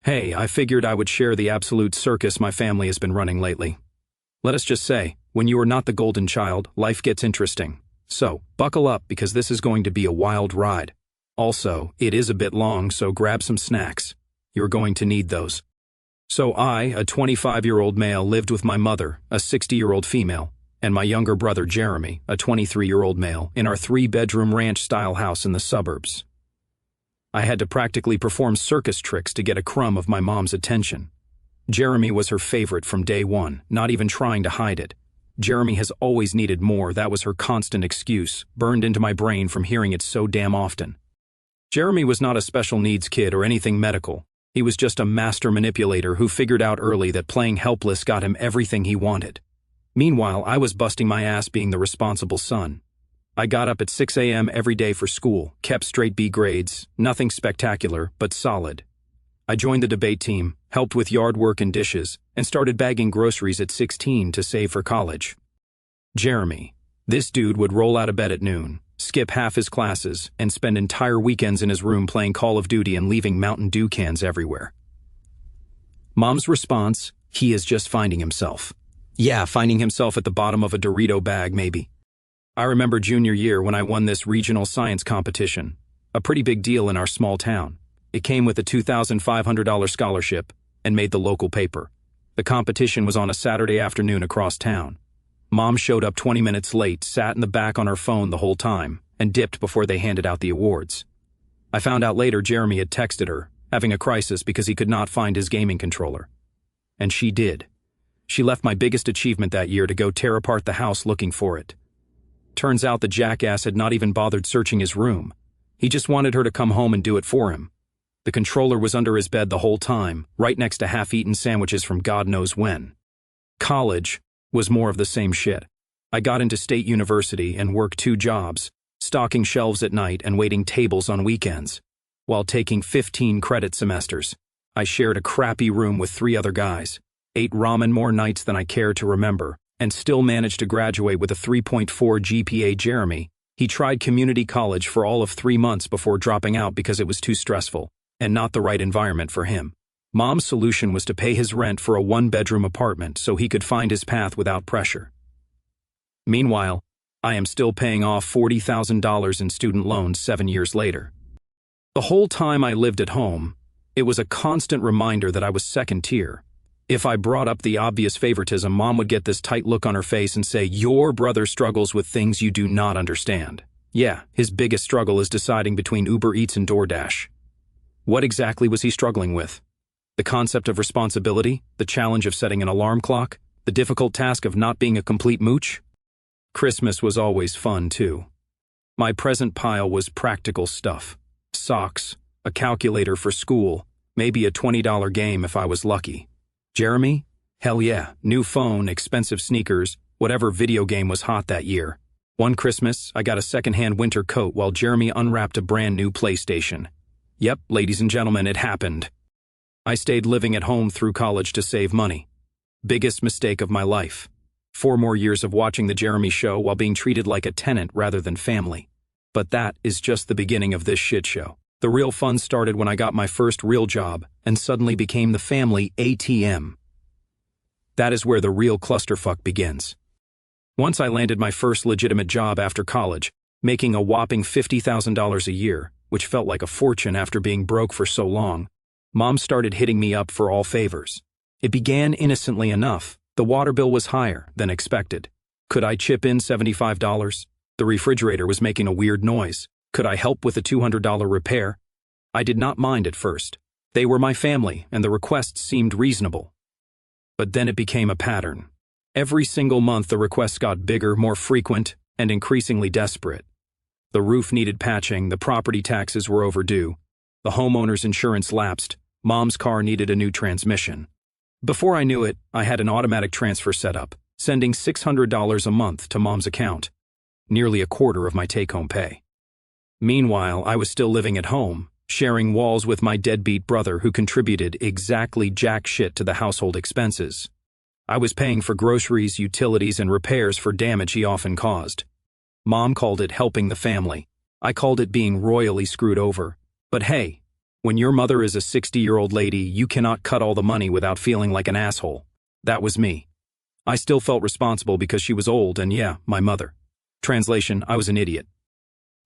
Hey, I figured I would share the absolute circus my family has been running lately. Let us just say, when you are not the golden child, life gets interesting. So, buckle up because this is going to be a wild ride. Also, it is a bit long, so grab some snacks. You're going to need those. So I, a 25-year-old male, lived with my mother, a 60-year-old female, and my younger brother Jeremy, a 23-year-old male, in our 3-bedroom ranch-style house in the suburbs. I had to practically perform circus tricks to get a crumb of my mom's attention. Jeremy was her favorite from day one, not even trying to hide it. Jeremy has always needed more, that was her constant excuse, burned into my brain from hearing it so damn often. Jeremy was not a special needs kid or anything medical. He was just a master manipulator who figured out early that playing helpless got him everything he wanted. Meanwhile, I was busting my ass being the responsible son. I got up at 6 a.m. every day for school, kept straight B grades, nothing spectacular, but solid. I joined the debate team, helped with yard work and dishes, and started bagging groceries at 16 to save for college. Jeremy. This dude would roll out of bed at noon, skip half his classes, and spend entire weekends in his room playing Call of Duty and leaving Mountain Dew cans everywhere. Mom's response, he is just finding himself. Yeah, finding himself at the bottom of a Dorito bag, maybe. I remember junior year when I won this regional science competition, a pretty big deal in our small town. It came with a $2,500 scholarship and made the local paper. The competition was on a Saturday afternoon across town. Mom showed up 20 minutes late, sat in the back on her phone the whole time, and dipped before they handed out the awards. I found out later Jeremy had texted her, having a crisis because he could not find his gaming controller. And she did. She left my biggest achievement that year to go tear apart the house looking for it. Turns out the jackass had not even bothered searching his room. He just wanted her to come home and do it for him. The controller was under his bed the whole time, right next to half-eaten sandwiches from God knows when. College was more of the same shit. I got into State University and worked 2 jobs, stocking shelves at night and waiting tables on weekends. While taking 15 credit semesters, I shared a crappy room with 3 other guys, ate ramen more nights than I care to remember, and still managed to graduate with a 3.4 GPA. Jeremy, he tried community college for all of 3 months before dropping out because it was too stressful and not the right environment for him. Mom's solution was to pay his rent for a 1-bedroom apartment so he could find his path without pressure. Meanwhile, I am still paying off $40,000 in student loans 7 years later. The whole time I lived at home, it was a constant reminder that I was second tier. If I brought up the obvious favoritism, Mom would get this tight look on her face and say, "Your brother struggles with things you do not understand." Yeah, his biggest struggle is deciding between Uber Eats and DoorDash. What exactly was he struggling with? The concept of responsibility, the challenge of setting an alarm clock, the difficult task of not being a complete mooch? Christmas was always fun, too. My present pile was practical stuff. Socks, a calculator for school, maybe a $20 game if I was lucky. Jeremy? Hell yeah, new phone, expensive sneakers, whatever video game was hot that year. One Christmas, I got a secondhand winter coat while Jeremy unwrapped a brand new PlayStation. Yep, ladies and gentlemen, it happened. I stayed living at home through college to save money. Biggest mistake of my life. 4 more years of watching The Jeremy Show while being treated like a tenant rather than family. But that is just the beginning of this shit show. The real fun started when I got my first real job and suddenly became the family ATM. That is where the real clusterfuck begins. Once I landed my first legitimate job after college, making a whopping $50,000 a year, which felt like a fortune after being broke for so long, Mom started hitting me up for all favors. It began innocently enough. The water bill was higher than expected. Could I chip in $75? The refrigerator was making a weird noise. Could I help with a $200 repair? I did not mind at first. They were my family, and the requests seemed reasonable. But then it became a pattern. Every single month the requests got bigger, more frequent, and increasingly desperate. The roof needed patching, the property taxes were overdue, the homeowner's insurance lapsed, Mom's car needed a new transmission. Before I knew it, I had an automatic transfer set up, sending $600 a month to Mom's account, nearly a quarter of my take-home pay. Meanwhile, I was still living at home, sharing walls with my deadbeat brother who contributed exactly jack shit to the household expenses. I was paying for groceries, utilities, and repairs for damage he often caused. Mom called it helping the family. I called it being royally screwed over. But hey, When your mother is a 60-year-old lady, you cannot cut all the money without feeling like an asshole. That was me. I still felt responsible because she was old and yeah, my mother. Translation, I was an idiot.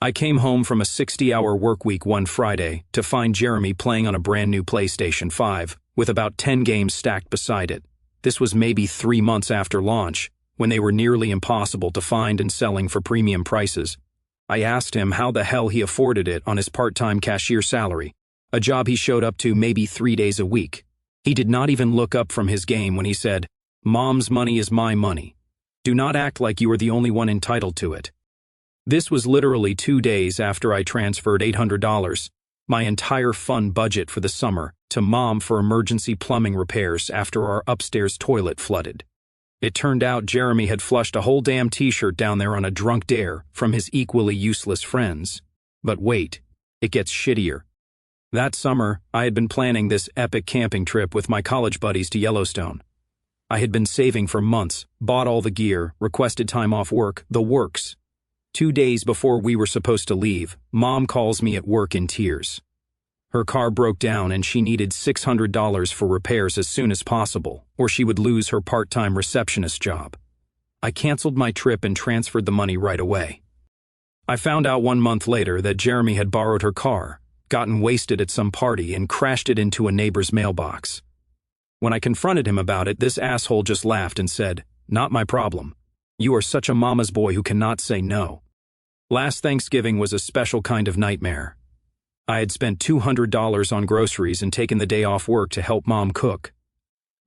I came home from a 60-hour work week one Friday to find Jeremy playing on a brand new PlayStation 5 with about 10 games stacked beside it. This was maybe 3 months after launch, when they were nearly impossible to find and selling for premium prices. I asked him how the hell he afforded it on his part-time cashier salary, a job he showed up to maybe 3 days a week. He did not even look up from his game when he said, "Mom's money is my money. Do not act like you are the only one entitled to it." This was literally 2 days after I transferred $800, my entire fun budget for the summer, to Mom for emergency plumbing repairs after our upstairs toilet flooded. It turned out Jeremy had flushed a whole damn t-shirt down there on a drunk dare from his equally useless friends. But wait, it gets shittier. That summer, I had been planning this epic camping trip with my college buddies to Yellowstone. I had been saving for months, bought all the gear, requested time off work, the works. 2 days before we were supposed to leave, Mom calls me at work in tears. Her car broke down and she needed $600 for repairs as soon as possible, or she would lose her part-time receptionist job. I canceled my trip and transferred the money right away. I found out 1 month later that Jeremy had borrowed her car, gotten wasted at some party, and crashed it into a neighbor's mailbox. When I confronted him about it, this asshole just laughed and said, "Not my problem. You are such a mama's boy who cannot say no." Last Thanksgiving was a special kind of nightmare. I had spent $200 on groceries and taken the day off work to help Mom cook.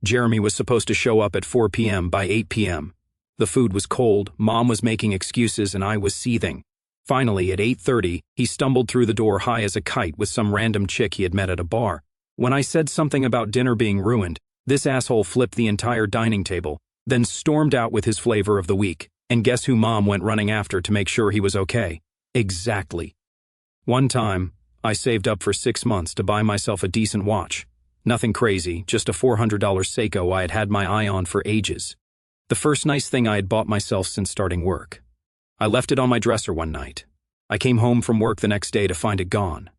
Jeremy was supposed to show up at 4 p.m. by 8 p.m. The food was cold, Mom was making excuses, and I was seething. Finally, at 8:30, he stumbled through the door high as a kite with some random chick he had met at a bar. When I said something about dinner being ruined, this asshole flipped the entire dining table, then stormed out with his flavor of the week. And guess who Mom went running after to make sure he was okay? Exactly. One time, I saved up for 6 months to buy myself a decent watch. Nothing crazy, just a $400 Seiko I had had my eye on for ages. The first nice thing I had bought myself since starting work. I left it on my dresser one night. I came home from work the next day to find it gone.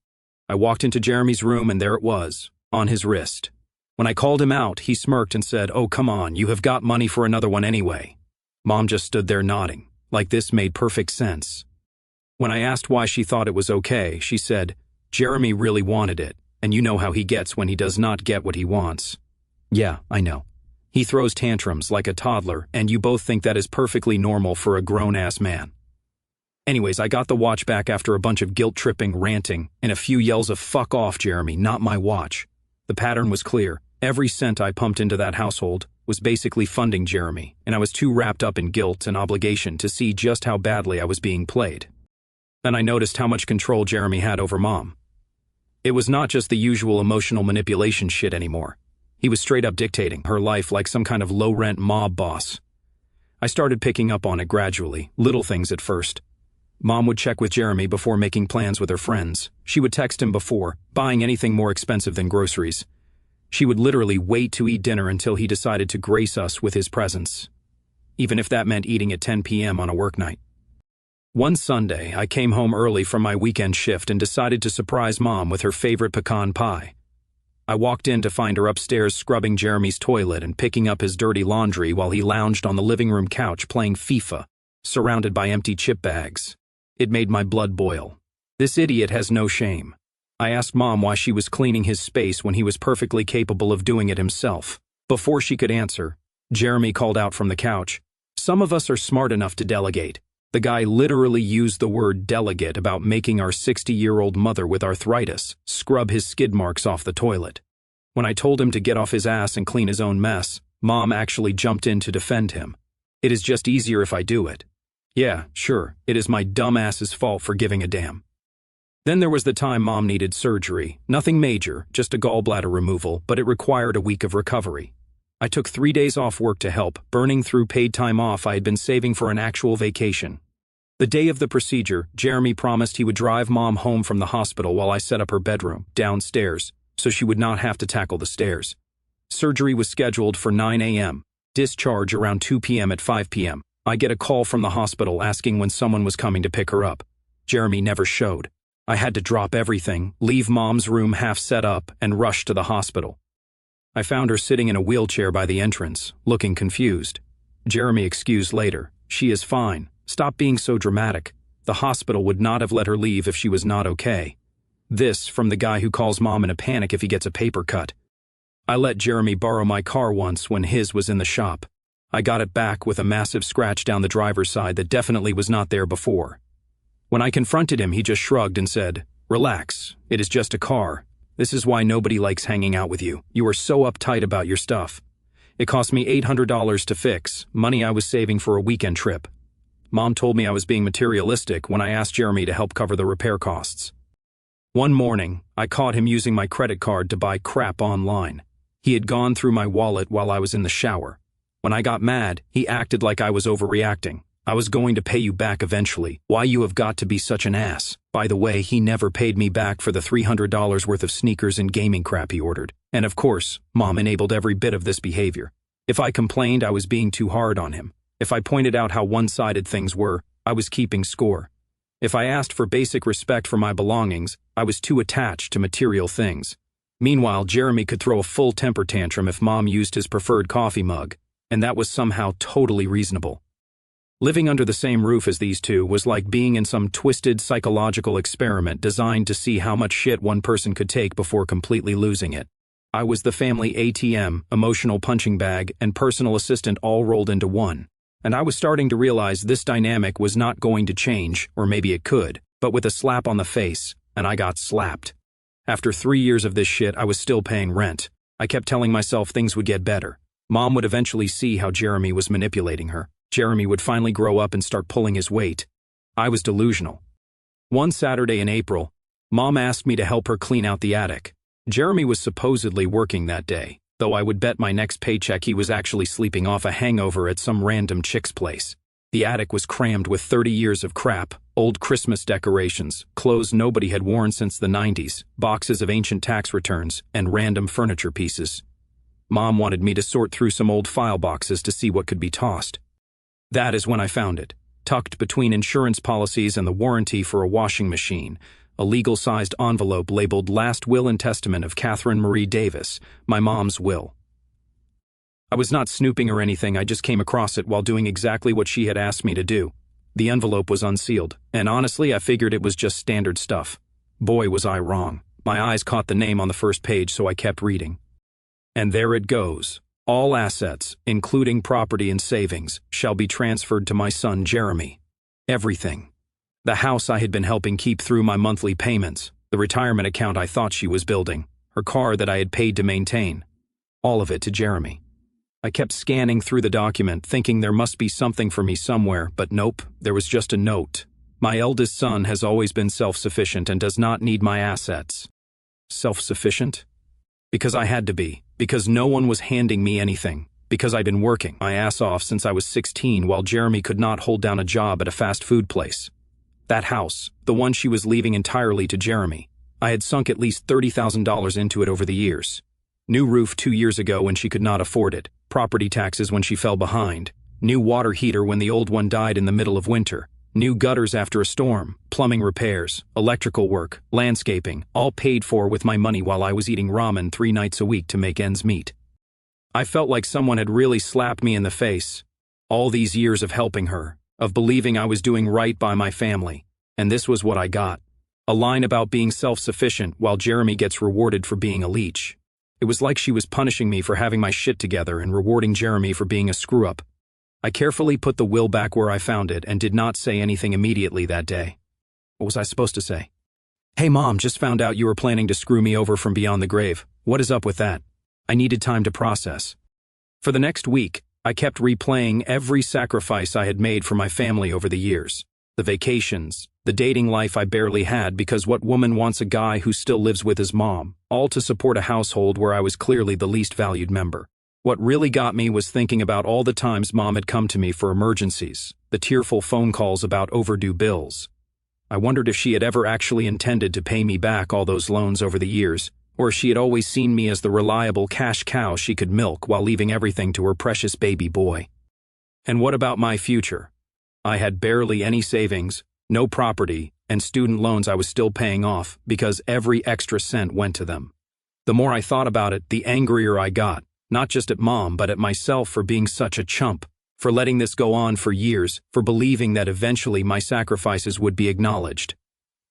I walked into Jeremy's room and there it was, on his wrist. When I called him out, he smirked and said, "Oh, come on, you have got money for another one anyway." Mom just stood there nodding, like this made perfect sense. When I asked why she thought it was okay, she said, "Jeremy really wanted it, and you know how he gets when he does not get what he wants." Yeah, I know. He throws tantrums like a toddler, and you both think that is perfectly normal for a grown-ass man. Anyways, I got the watch back after a bunch of guilt-tripping, ranting, and a few yells of "Fuck off, Jeremy, not my watch." The pattern was clear. Every cent I pumped into that household was basically funding Jeremy, and I was too wrapped up in guilt and obligation to see just how badly I was being played. Then I noticed how much control Jeremy had over Mom. It was not just the usual emotional manipulation shit anymore. He was straight up dictating her life like some kind of low-rent mob boss. I started picking up on it gradually, little things at first. Mom would check with Jeremy before making plans with her friends. She would text him before buying anything more expensive than groceries. She would literally wait to eat dinner until he decided to grace us with his presence, even if that meant eating at 10 p.m. on a worknight. One Sunday, I came home early from my weekend shift and decided to surprise Mom with her favorite pecan pie. I walked in to find her upstairs scrubbing Jeremy's toilet and picking up his dirty laundry while he lounged on the living room couch playing FIFA, surrounded by empty chip bags. It made my blood boil. This idiot has no shame. I asked Mom why she was cleaning his space when he was perfectly capable of doing it himself. Before she could answer, Jeremy called out from the couch, "Some of us are smart enough to delegate." The guy literally used the word delegate about making our 60-year-old mother with arthritis scrub his skid marks off the toilet. When I told him to get off his ass and clean his own mess, Mom actually jumped in to defend him. "It is just easier if I do it." Yeah, sure, it is my dumb ass's fault for giving a damn. Then there was the time Mom needed surgery. Nothing major, just a gallbladder removal, but it required a week of recovery. I took 3 days off work to help, burning through paid time off I had been saving for an actual vacation. The day of the procedure, Jeremy promised he would drive Mom home from the hospital while I set up her bedroom, downstairs, so she would not have to tackle the stairs. Surgery was scheduled for 9 a.m., discharge around 2 p.m. At 5 p.m. I get a call from the hospital asking when someone was coming to pick her up. Jeremy never showed. I had to drop everything, leave Mom's room half set up, and rush to the hospital. I found her sitting in a wheelchair by the entrance, looking confused. Jeremy excused later. "She is fine. Stop being so dramatic. The hospital would not have let her leave if she was not okay." This from the guy who calls Mom in a panic if he gets a paper cut. I let Jeremy borrow my car once when his was in the shop. I got it back with a massive scratch down the driver's side that definitely was not there before. When I confronted him, he just shrugged and said, "Relax, it is just a car. This is why nobody likes hanging out with you. You are so uptight about your stuff. It cost me $800 to fix, money I was saving for a weekend trip." Mom told me I was being materialistic when I asked Jeremy to help cover the repair costs. One morning, I caught him using my credit card to buy crap online. He had gone through my wallet while I was in the shower. When I got mad, he acted like I was overreacting. "I was going to pay you back eventually. Why you have got to be such an ass?" By the way, he never paid me back for the $300 worth of sneakers and gaming crap he ordered. And of course, Mom enabled every bit of this behavior. If I complained, I was being too hard on him. If I pointed out how one-sided things were, I was keeping score. If I asked for basic respect for my belongings, I was too attached to material things. Meanwhile, Jeremy could throw a full temper tantrum if Mom used his preferred coffee mug, and that was somehow totally reasonable. Living under the same roof as these two was like being in some twisted psychological experiment designed to see how much shit one person could take before completely losing it. I was the family ATM, emotional punching bag, and personal assistant all rolled into one. And I was starting to realize this dynamic was not going to change, or maybe it could, but with a slap on the face, and I got slapped. After 3 years of this shit, I was still paying rent. I kept telling myself things would get better. Mom would eventually see how Jeremy was manipulating her. Jeremy would finally grow up and start pulling his weight. I was delusional. One Saturday in April, Mom asked me to help her clean out the attic. Jeremy was supposedly working that day, though I would bet my next paycheck he was actually sleeping off a hangover at some random chick's place. The attic was crammed with 30 years of crap, old Christmas decorations, clothes nobody had worn since the 90s, boxes of ancient tax returns, and random furniture pieces. Mom wanted me to sort through some old file boxes to see what could be tossed. That is when I found it, tucked between insurance policies and the warranty for a washing machine, a legal-sized envelope labeled Last Will and Testament of Catherine Marie Davis, my mom's will. I was not snooping or anything, I just came across it while doing exactly what she had asked me to do. The envelope was unsealed, and honestly I figured it was just standard stuff. Boy, was I wrong. My eyes caught the name on the first page, so I kept reading. And there it goes. All assets, including property and savings, shall be transferred to my son Jeremy. Everything. The house I had been helping keep through my monthly payments, the retirement account I thought she was building, her car that I had paid to maintain. All of it to Jeremy. I kept scanning through the document, thinking there must be something for me somewhere, but nope, there was just a note. My eldest son has always been self-sufficient and does not need my assets. Self-sufficient? Because I had to be. Because no one was handing me anything. Because I'd been working my ass off since I was 16 while Jeremy could not hold down a job at a fast food place. That house, the one she was leaving entirely to Jeremy, I had sunk at least $30,000 into it over the years. New roof 2 years ago when she could not afford it, property taxes when she fell behind, new water heater when the old one died in the middle of winter, new gutters after a storm, plumbing repairs, electrical work, landscaping, all paid for with my money while I was eating ramen 3 nights a week to make ends meet. I felt like someone had really slapped me in the face. All these years of helping her, of believing I was doing right by my family, and this was what I got. A line about being self-sufficient while Jeremy gets rewarded for being a leech. It was like she was punishing me for having my shit together and rewarding Jeremy for being a screw-up. I carefully put the will back where I found it and did not say anything immediately that day. What was I supposed to say? "Hey Mom, just found out you were planning to screw me over from beyond the grave. What is up with that?" I needed time to process. For the next week, I kept replaying every sacrifice I had made for my family over the years. The vacations, the dating life I barely had because what woman wants a guy who still lives with his mom, all to support a household where I was clearly the least valued member. What really got me was thinking about all the times Mom had come to me for emergencies, the tearful phone calls about overdue bills. I wondered if she had ever actually intended to pay me back all those loans over the years, or if she had always seen me as the reliable cash cow she could milk while leaving everything to her precious baby boy. And what about my future? I had barely any savings, no property, and student loans I was still paying off because every extra cent went to them. The more I thought about it, the angrier I got, not just at Mom, but at myself for being such a chump, for letting this go on for years, for believing that eventually my sacrifices would be acknowledged.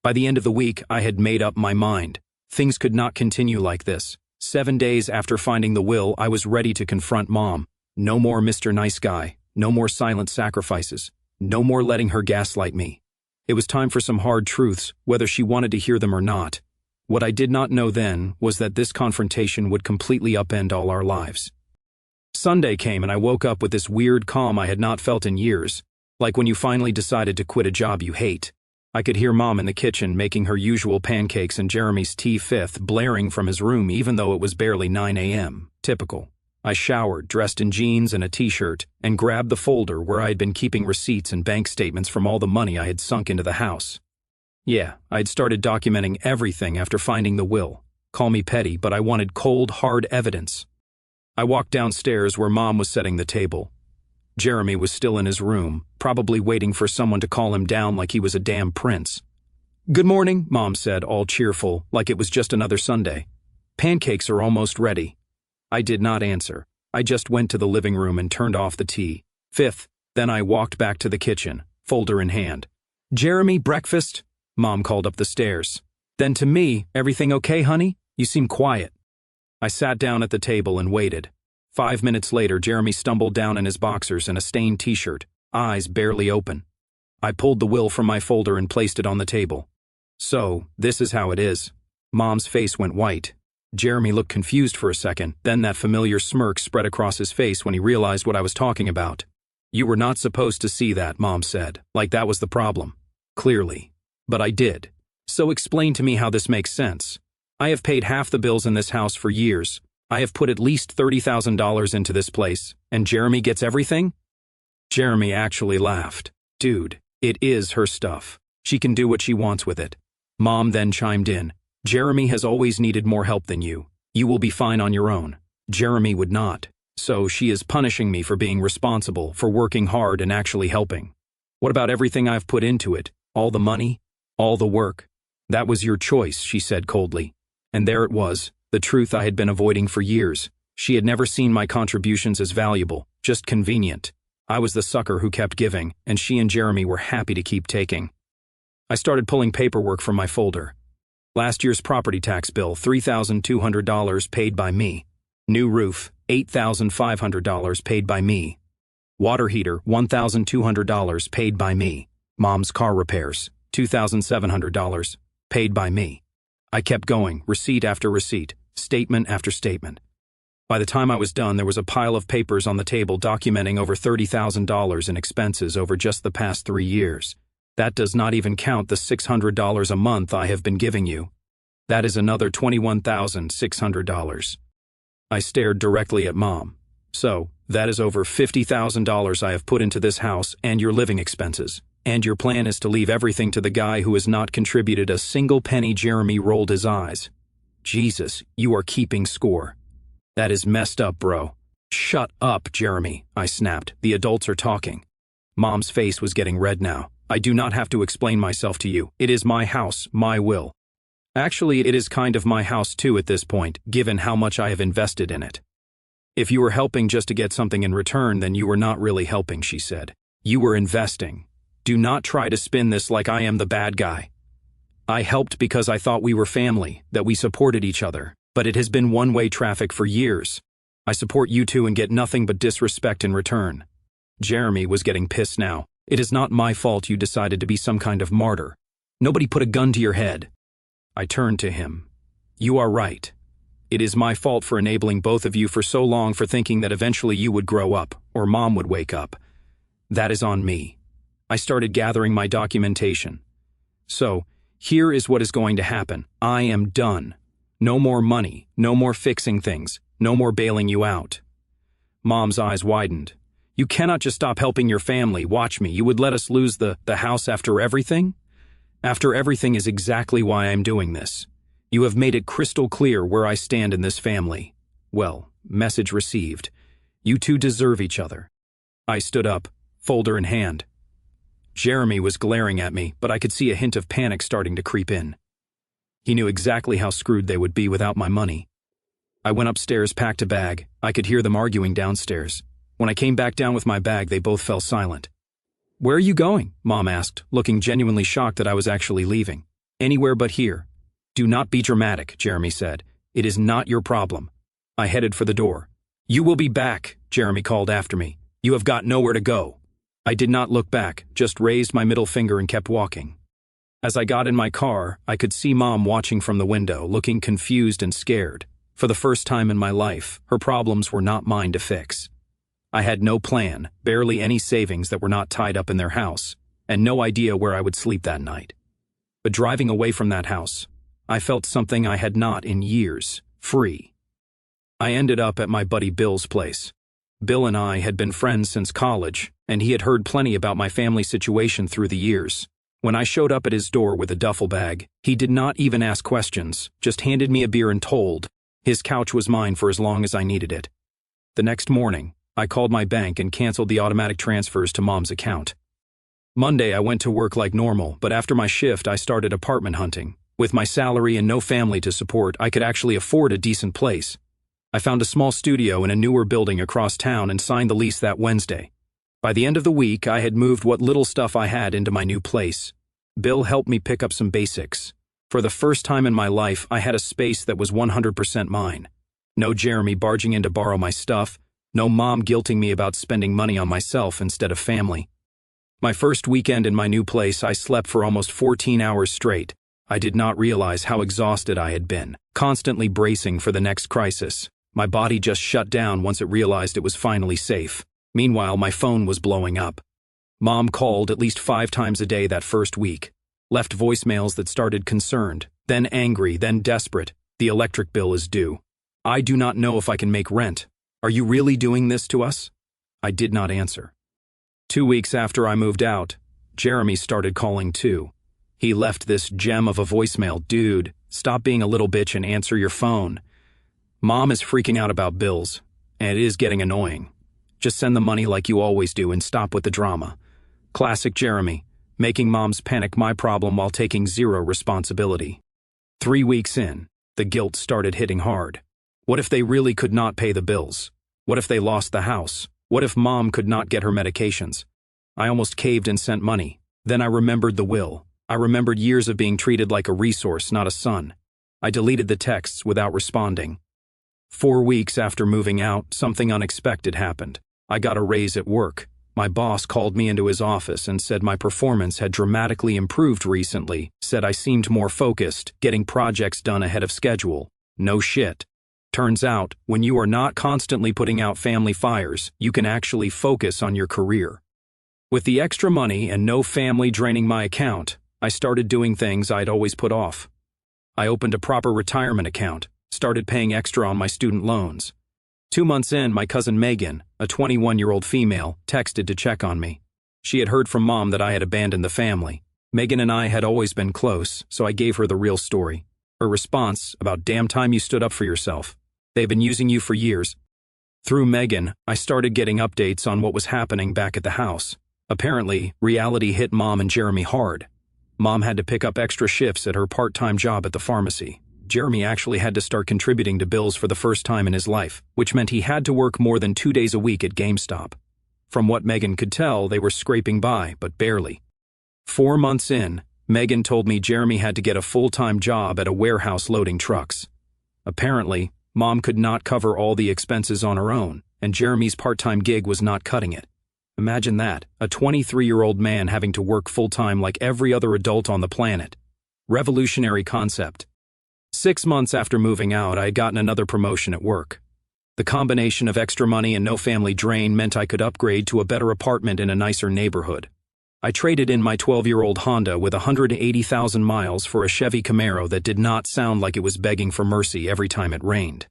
By the end of the week, I had made up my mind. Things could not continue like this. 7 days after finding the will, I was ready to confront Mom. No more Mr. Nice Guy, no more silent sacrifices, no more letting her gaslight me. It was time for some hard truths, whether she wanted to hear them or not. What I did not know then was that this confrontation would completely upend all our lives. Sunday came and I woke up with this weird calm I had not felt in years, like when you finally decided to quit a job you hate. I could hear Mom in the kitchen making her usual pancakes and Jeremy's T5 blaring from his room even though it was barely 9 a.m. Typical. I showered, dressed in jeans and a t-shirt, and grabbed the folder where I had been keeping receipts and bank statements from all the money I had sunk into the house. Yeah, I'd started documenting everything after finding the will. Call me petty, but I wanted cold, hard evidence. I walked downstairs where Mom was setting the table. Jeremy was still in his room, probably waiting for someone to call him down like he was a damn prince. "Good morning," Mom said, all cheerful, like it was just another Sunday. "Pancakes are almost ready." I did not answer. I just went to the living room and turned off the T5. Then I walked back to the kitchen, folder in hand. "Jeremy, breakfast?" Mom called up the stairs. Then to me, "Everything okay, honey? You seem quiet." I sat down at the table and waited. 5 minutes later, Jeremy stumbled down in his boxers and a stained t-shirt, eyes barely open. I pulled the will from my folder and placed it on the table. "So, this is how it is." Mom's face went white. Jeremy looked confused for a second, then that familiar smirk spread across his face when he realized what I was talking about. "You were not supposed to see that," Mom said, like that was the problem. Clearly. But I did. "So explain to me how this makes sense. I have paid half the bills in this house for years. I have put at least $30,000 into this place, and Jeremy gets everything?" Jeremy actually laughed. "Dude, it is her stuff. She can do what she wants with it." Mom then chimed in. "Jeremy has always needed more help than you. You will be fine on your own. Jeremy would not. So she is punishing me for being responsible, for working hard and actually helping. What about everything I've put into it? All the money? All the work? That was your choice," she said coldly. And there it was, the truth I had been avoiding for years. She had never seen my contributions as valuable, just convenient. I was the sucker who kept giving, and she and Jeremy were happy to keep taking. I started pulling paperwork from my folder. Last year's property tax bill, $3,200 paid by me. New roof, $8,500 paid by me. Water heater, $1,200 paid by me. Mom's car repairs, $2,700 paid by me. I kept going, receipt after receipt, statement after statement. By the time I was done, there was a pile of papers on the table documenting over $30,000 in expenses over just the past 3 years. That does not even count the $600 a month I have been giving you. That is another $21,600. I stared directly at Mom. "So, that is over $50,000 I have put into this house and your living expenses. And your plan is to leave everything to the guy who has not contributed a single penny." Jeremy rolled his eyes. "Jesus, you are keeping score. That is messed up, bro." "Shut up, Jeremy," I snapped. "The adults are talking." Mom's face was getting red now. "I do not have to explain myself to you. It is my house, my will. Actually, it is kind of my house too at this point, given how much I have invested in it. If you were helping just to get something in return, then you were not really helping," she said. "You were investing. Do not try to spin this like I am the bad guy. I helped because I thought we were family, that we supported each other, but it has been one-way traffic for years. I support you two and get nothing but disrespect in return." Jeremy was getting pissed now. "It is not my fault you decided to be some kind of martyr. Nobody put a gun to your head." I turned to him. "You are right. It is my fault for enabling both of you for so long, for thinking that eventually you would grow up, or Mom would wake up. That is on me." I started gathering my documentation. "So, here is what is going to happen. I am done. No more money, no more fixing things, no more bailing you out." Mom's eyes widened. "You cannot just stop helping your family. Watch me. You would let us lose the house after everything?" "After everything is exactly why I'm doing this. You have made it crystal clear where I stand in this family. Well, message received. You two deserve each other." I stood up, folder in hand. Jeremy was glaring at me, but I could see a hint of panic starting to creep in. He knew exactly how screwed they would be without my money. I went upstairs, packed a bag. I could hear them arguing downstairs. When I came back down with my bag, they both fell silent. "Where are you going?" Mom asked, looking genuinely shocked that I was actually leaving. "Anywhere but here." "Do not be dramatic," Jeremy said. "It is not your problem." I headed for the door. "You will be back," Jeremy called after me. "You have got nowhere to go." I did not look back, just raised my middle finger and kept walking. As I got in my car, I could see Mom watching from the window, looking confused and scared. For the first time in my life, her problems were not mine to fix. I had no plan, barely any savings that were not tied up in their house, and no idea where I would sleep that night. But driving away from that house, I felt something I had not in years: free. I ended up at my buddy Bill's place. Bill and I had been friends since college, and he had heard plenty about my family situation through the years. When I showed up at his door with a duffel bag, he did not even ask questions, just handed me a beer and told his couch was mine for as long as I needed it. The next morning, I called my bank and canceled the automatic transfers to Mom's account. Monday, I went to work like normal, but after my shift, I started apartment hunting. With my salary and no family to support, I could actually afford a decent place. I found a small studio in a newer building across town and signed the lease that Wednesday. By the end of the week, I had moved what little stuff I had into my new place. Bill helped me pick up some basics. For the first time in my life, I had a space that was 100% mine. No Jeremy barging in to borrow my stuff. No Mom guilting me about spending money on myself instead of family. My first weekend in my new place, I slept for almost 14 hours straight. I did not realize how exhausted I had been, constantly bracing for the next crisis. My body just shut down once it realized it was finally safe. Meanwhile, my phone was blowing up. Mom called at least 5 times a day that first week, left voicemails that started concerned, then angry, then desperate. "The electric bill is due. I do not know if I can make rent. Are you really doing this to us?" I did not answer. 2 weeks after I moved out, Jeremy started calling too. He left this gem of a voicemail: "Dude, stop being a little bitch and answer your phone. Mom is freaking out about bills, and it is getting annoying. Just send the money like you always do and stop with the drama." Classic Jeremy, making Mom's panic my problem while taking zero responsibility. 3 weeks in, the guilt started hitting hard. What if they really could not pay the bills? What if they lost the house? What if Mom could not get her medications? I almost caved and sent money. Then I remembered the will. I remembered years of being treated like a resource, not a son. I deleted the texts without responding. 4 weeks after moving out, something unexpected happened. I got a raise at work. My boss called me into his office and said my performance had dramatically improved recently, said I seemed more focused, getting projects done ahead of schedule. No shit. Turns out, when you are not constantly putting out family fires, you can actually focus on your career. With the extra money and no family draining my account, I started doing things I'd always put off. I opened a proper retirement account, started paying extra on my student loans. 2 months in, my cousin Megan, a 21-year-old female, texted to check on me. She had heard from Mom that I had abandoned the family. Megan and I had always been close, so I gave her the real story. Her response: "About damn time you stood up for yourself. They've been using you for years." Through Megan, I started getting updates on what was happening back at the house. Apparently, reality hit Mom and Jeremy hard. Mom had to pick up extra shifts at her part-time job at the pharmacy. Jeremy actually had to start contributing to bills for the first time in his life, which meant he had to work more than 2 days a week at GameStop. From what Megan could tell, they were scraping by, but barely. 4 months in, Megan told me Jeremy had to get a full-time job at a warehouse loading trucks. Apparently, Mom could not cover all the expenses on her own, and Jeremy's part-time gig was not cutting it. Imagine that, a 23-year-old man having to work full-time like every other adult on the planet. Revolutionary concept. 6 months after moving out, I had gotten another promotion at work. The combination of extra money and no family drain meant I could upgrade to a better apartment in a nicer neighborhood. I traded in my 12-year-old Honda with 180,000 miles for a Chevy Camaro that did not sound like it was begging for mercy every time it rained.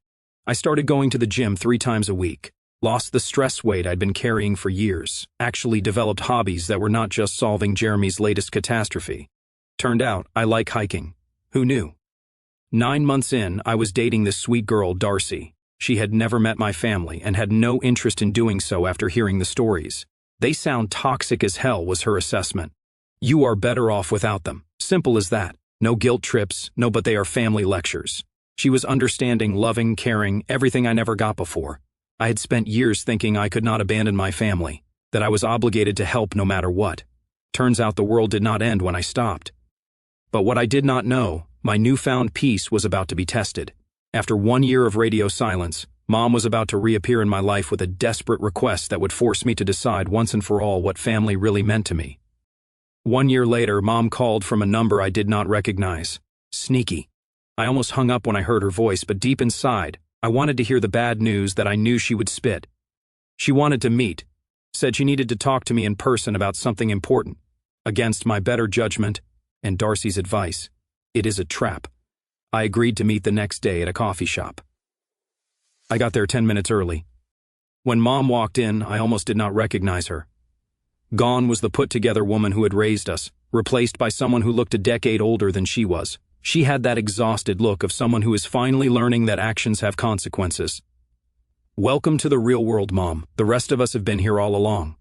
I started going to the gym 3 times a week, lost the stress weight I'd been carrying for years, actually developed hobbies that were not just solving Jeremy's latest catastrophe. Turned out, I like hiking. Who knew? 9 months in, I was dating this sweet girl, Darcy. She had never met my family and had no interest in doing so after hearing the stories. "They sound toxic as hell," was her assessment. You are better off without them. Simple as that. No guilt trips, no but they are family lectures. She was understanding, loving, caring, everything I never got before. I had spent years thinking I could not abandon my family, that I was obligated to help no matter what. Turns out the world did not end when I stopped. But what I did not know, my newfound peace was about to be tested. After 1 year of radio silence, Mom was about to reappear in my life with a desperate request that would force me to decide once and for all what family really meant to me. 1 year later, Mom called from a number I did not recognize. Sneaky. I almost hung up when I heard her voice, but deep inside, I wanted to hear the bad news that I knew she would spit. She wanted to meet, said she needed to talk to me in person about something important. Against my better judgment and Darcy's advice, it is a trap. I agreed to meet the next day at a coffee shop. I got there 10 minutes early. When Mom walked in, I almost did not recognize her. Gone was the put-together woman who had raised us, replaced by someone who looked a decade older than she was. She had that exhausted look of someone who is finally learning that actions have consequences. Welcome to the real world, Mom. The rest of us have been here all along.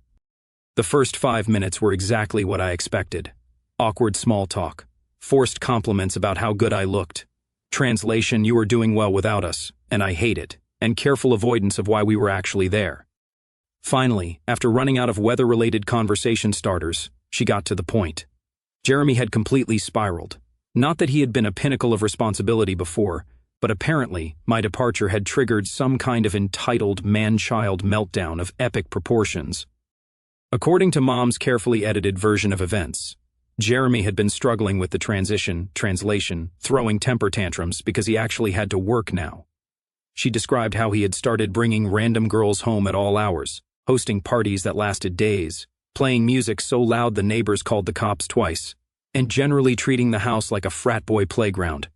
The first 5 minutes were exactly what I expected. Awkward small talk. Forced compliments about how good I looked. Translation, you are doing well without us, and I hate it. And careful avoidance of why we were actually there. Finally, after running out of weather-related conversation starters, she got to the point. Jeremy had completely spiraled. Not that he had been a pinnacle of responsibility before, but apparently my departure had triggered some kind of entitled man-child meltdown of epic proportions. According to Mom's carefully edited version of events, Jeremy had been struggling with the translation, throwing temper tantrums because he actually had to work now. She described how he had started bringing random girls home at all hours, hosting parties that lasted days, playing music so loud the neighbors called the cops twice, and generally treating the house like a frat boy playground.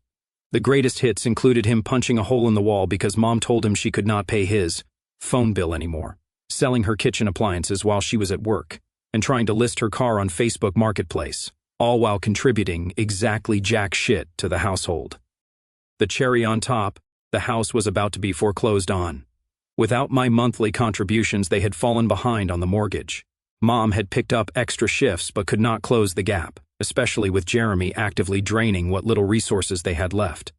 The greatest hits included him punching a hole in the wall because Mom told him she could not pay his phone bill anymore, selling her kitchen appliances while she was at work, and trying to list her car on Facebook Marketplace, all while contributing exactly jack shit to the household. The cherry on top, the house was about to be foreclosed on. Without my monthly contributions, they had fallen behind on the mortgage. Mom had picked up extra shifts but could not close the gap, especially with Jeremy actively draining what little resources they had left.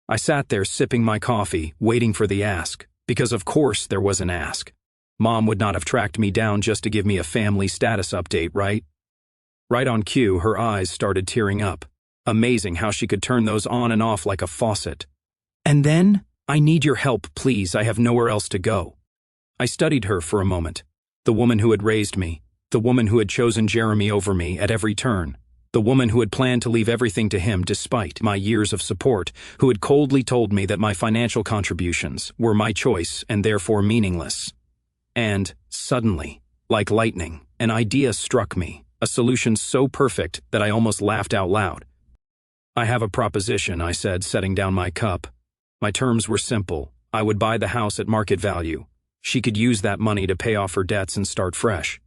I sat there sipping my coffee, waiting for the ask, because of course there was an ask. Mom would not have tracked me down just to give me a family status update, right? Right on cue, her eyes started tearing up. Amazing how she could turn those on and off like a faucet. And then, I need your help, please, I have nowhere else to go. I studied her for a moment. The woman who had raised me, the woman who had chosen Jeremy over me at every turn, the woman who had planned to leave everything to him despite my years of support, who had coldly told me that my financial contributions were my choice and therefore meaningless. And, suddenly, like lightning, an idea struck me, a solution so perfect that I almost laughed out loud. I have a proposition, I said, setting down my cup. My terms were simple. I would buy the house at market value. She could use that money to pay off her debts and start fresh.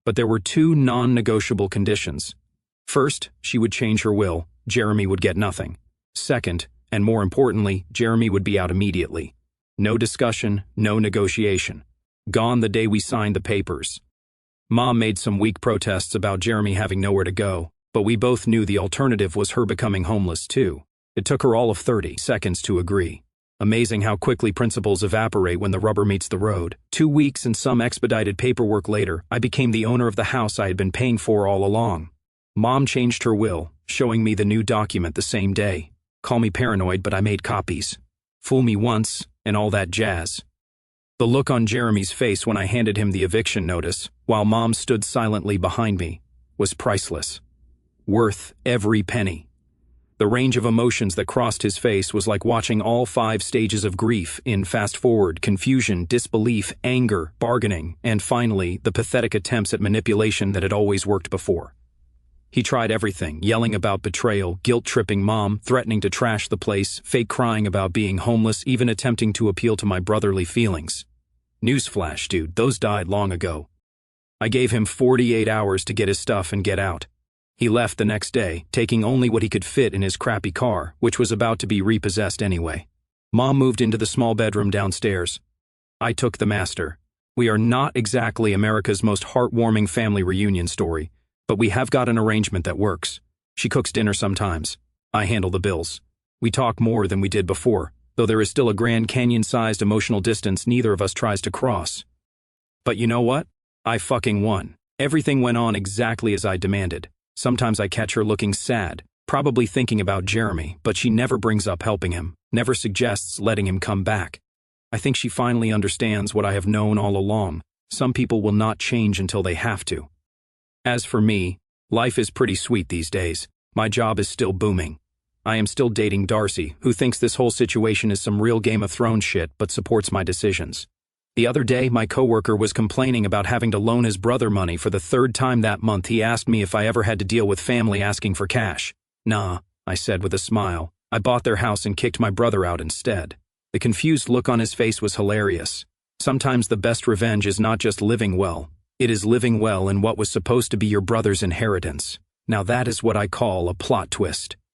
But there were 2 non-negotiable conditions. First, she would change her will. Jeremy would get nothing. Second, and more importantly, Jeremy would be out immediately. No discussion, no negotiation. Gone the day we signed the papers. Mom made some weak protests about Jeremy having nowhere to go, but we both knew the alternative was her becoming homeless too. It took her all of 30 seconds to agree. Amazing how quickly principles evaporate when the rubber meets the road. 2 weeks and some expedited paperwork later, I became the owner of the house I had been paying for all along. Mom changed her will, showing me the new document the same day. Call me paranoid, but I made copies. Fool me once, and all that jazz. The look on Jeremy's face when I handed him the eviction notice, while Mom stood silently behind me, was priceless. Worth every penny. The range of emotions that crossed his face was like watching all 5 stages of grief in fast forward: confusion, disbelief, anger, bargaining, and finally, the pathetic attempts at manipulation that had always worked before. He tried everything, yelling about betrayal, guilt-tripping Mom, threatening to trash the place, fake crying about being homeless, even attempting to appeal to my brotherly feelings. Newsflash, dude, those died long ago. I gave him 48 hours to get his stuff and get out. He left the next day, taking only what he could fit in his crappy car, which was about to be repossessed anyway. Mom moved into the small bedroom downstairs. I took the master. We are not exactly America's most heartwarming family reunion story, But we have got an arrangement that works. She cooks dinner sometimes. I handle the bills. We talk more than we did before, though there is still a Grand Canyon-sized emotional distance neither of us tries to cross. But you know what? I fucking won. Everything went on exactly as I demanded. Sometimes I catch her looking sad, probably thinking about Jeremy, but she never brings up helping him, never suggests letting him come back. I think she finally understands what I have known all along. Some people will not change until they have to. As for me, life is pretty sweet these days. My job is still booming. I am still dating Darcy, who thinks this whole situation is some real Game of Thrones shit but supports my decisions. The other day, my coworker was complaining about having to loan his brother money for the third time that month. He asked me if I ever had to deal with family asking for cash. Nah, I said with a smile. I bought their house and kicked my brother out instead. The confused look on his face was hilarious. Sometimes the best revenge is not just living well. It is living well in what was supposed to be your brother's inheritance. Now that is what I call a plot twist.